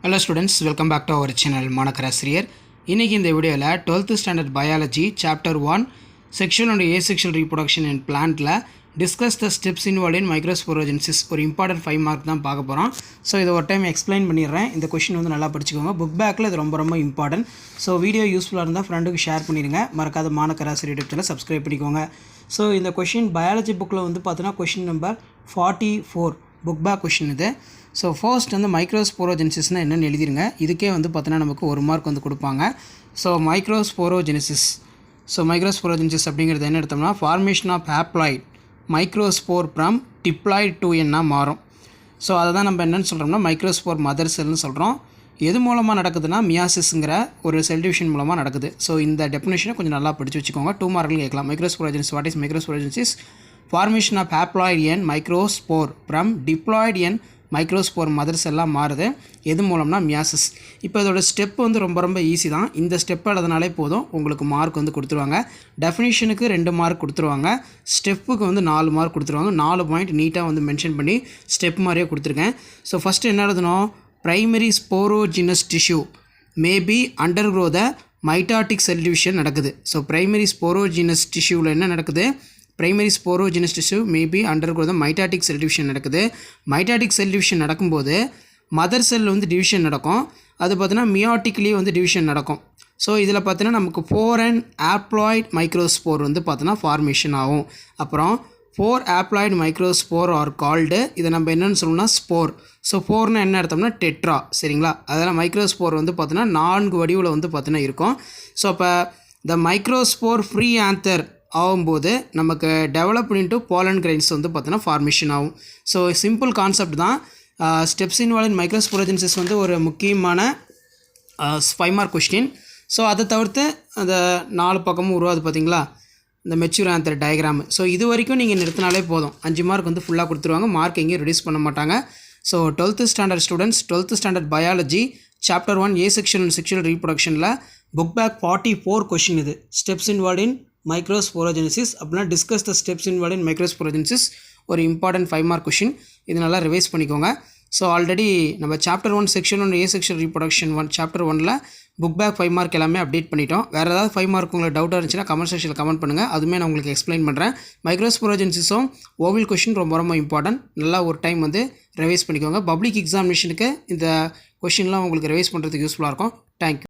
Hello students, welcome back to our channel மாணக்கராசிரியர். இன்னைக்கு இந்த வீடியோவில் 12th standard biology chapter 1 sexual and asexual reproduction in பிளான்ட்டில் discuss the steps involve in microsporogenesis ஒரு important 5 mark தான் பார்க்க போகிறோம். ஸோ இதை ஒரு டைம் எக்ஸ்பிளைன் பண்ணிடுறேன். இந்த கொஷின் வந்து நல்லா படிச்சுக்கோங்க. புக் பேக்கில் இது ரொம்ப இம்பார்ட்டன்ட். ஸோ வீடியோ யூஸ்ஃபுல்லாக இருந்தால் ஃப்ரெண்டுக்கு ஷேர் பண்ணிடுங்க. மறக்காத மாணக்கராசிரியர் யூடியூப் சேனல் சப்ஸ்கிரைப் பண்ணிக்கோங்க. ஸோ இந்த கொஷின் பயாலஜி புக்கில் வந்து பார்த்தோன்னா question number 44 book back question இது. ஸோ ஃபர்ஸ்ட் வந்து மைக்ரோஸ்போரோஜெனிசிஸ்னால் என்னென்னு எழுதிருங்க. இதுக்கே வந்து பார்த்தோன்னா நமக்கு 1 மார்க் வந்து கொடுப்பாங்க. ஸோ மைக்ரோஸ்போரோஜெனிசிஸ் அப்படிங்கிறது என்ன எடுத்தோம்னா formation of haploid microspore from diploid to என்ன மாறும். ஸோ அதை தான் நம்ம என்னென்னு சொல்கிறோம்னா மைக்ரோஸ்போர் மதர் செல்னு சொல்கிறோம். எது மூலமாக நடக்குதுன்னா மியாசிஸ்ங்கிற ஒரு செல் டிவிஷன் மூலமாக நடக்குது. ஸோ இந்த டெஃபினேஷனை கொஞ்சம் நல்லா படித்து வச்சுக்கோங்க. 2 மார்க்கில் கேட்கலாம். Microsporogenesis, what is microsporogenesis? Formation of haploid N microspore from diploid N microspore mother செல்லாக மாறுது. எது மூலம்னா மியாசிஸ். இப்போ இதோட ஸ்டெப் வந்து ரொம்ப ஈஸி தான். இந்த ஸ்டெப் எழுதினாலே போதும், உங்களுக்கு மார்க் வந்து கொடுத்துருவாங்க. டெஃபினிஷனுக்கு 2 மார்க் கொடுத்துருவாங்க. ஸ்டெப்புக்கு வந்து 4 மார்க் கொடுத்துருவாங்க. 4 பாயிண்ட் நீட்டாக வந்து மென்ஷன் பண்ணி ஸ்டெப் மாதிரியே கொடுத்துருக்கேன். ஸோ ஃபஸ்ட்டு என்ன எழுதணும்? Primary sporogenous tissue maybe undergo த மைட்டாட்டிக் செல் டிவிஷன் நடக்குது. ஸோ ப்ரைமரி ஸ்போரோஜினஸ் டிஷ்யூவில் என்ன நடக்குது? பிரைமரி ஸ்போரோஜெனஸ் டிஷ்யூ மேபி அண்டர்கோ தான் மைட்டாட்டிக் செல் டிவிஷன் நடக்குது. மைட்டாட்டிக் செல் டிவிஷன் நடக்கும்போது மதர் செல் வந்து டிவிஷன் நடக்கும். அது பார்த்தீங்கன்னா மியாட்டிக்லேயே வந்து டிவிஷன் நடக்கும். ஸோ இதில் பார்த்தீங்கன்னா நமக்கு 4n ஆப்ளாய்ட் மைக்ரோஸ்போர் வந்து பார்த்தோன்னா ஃபார்மேஷன் ஆகும். அப்புறம் 4 ஆப்ளாய்டு மைக்ரோஸ்போர் ஆர் கால்டு. இதை நம்ம என்னென்னு சொல்லணும்னா ஸ்போர். ஸோ 4னா என்ன எடுத்தோம்னா டெட்ரா, சரிங்களா? அதெல்லாம் மைக்ரோஸ்போர் வந்து பார்த்தோன்னா 4 வடிவில் வந்து பார்த்தோன்னா இருக்கும். ஸோ அப்போ த மைக்ரோஸ்போர் ஃப்ரீ ஆந்தர் ஆகும்போது நமக்கு டெவலப் இன்ட்டு போலன் கிரைன்ஸ் வந்து பார்த்தோன்னா ஃபார்மேஷன் ஆகும். ஸோ சிம்பிள் கான்செப்ட் தான். ஸ்டெப்ஸ் இன்வால்வ் இன் மைக்ரோஸ்போரோஜெனிசிஸ் வந்து ஒரு முக்கியமான 5 மார்க் கொஸ்டின். ஸோ அதை தவிர்த்து அந்த 4 பக்கமும் உருவாது பார்த்தீங்களா, இந்த மெச்சூர் ஆந்தர் டயக்ராம். ஸோ இது வரைக்கும் நீங்கள் நிறுத்தினாலே போதும், 5 மார்க் வந்து ஃபுல்லாக கொடுத்துருவாங்க. மார்க் எங்கேயும் ரெடியூஸ் பண்ண மாட்டாங்க. So 12th standard students 12th standard biology chapter 1 asexual and sexual ரீப்ரொடக்ஷனில் புக் பேக் 44 கொஷின் இது. ஸ்டெப்ஸ் இன்வால்வ் இன் மைக்ரோஸ்போரோஜெனிசிஸ் அப்படின்னா discuss the steps involve in microsporogenesis ஒரு இம்பார்ட்டன்ட் 5 மார்க் கொஷின். இது நல்லா ரிவைஸ் பண்ணிக்கோங்க. ஸோ ஆல்ரெடி நம்ம chapter 1 sexual and asexual reproduction chapter 1ல் book page 5 mark எல்லாமே அப்டேட் பண்ணிட்டோம். வேறு ஏதாவது 5 மார்க் உங்களுக்கு டவுட்டாக இருந்துச்சுன்னா கமெண்ட் செக்ஷனில் கமெண்ட் பண்ணுங்கள். அதுவுமே நான் உங்களுக்கு எக்ஸ்பிளைன் பண்ணுறேன். மைக்ரோஸ்போரோஜெனிசிஸும் ஓவில் கொஷின் ரொம்ப இம்பார்ட்டன்ட். நல்லா ஒரு டைம் வந்து ரிவைஸ் பண்ணிக்கோங்க. பப்ளிக் எக்ஸாமினேஷனுக்கு இந்த கொஷின்லாம் உங்களுக்கு ரிவைஸ் பண்ணுறதுக்கு யூஸ்ஃபுல்லாக இருக்கும். தேங்க்யூ.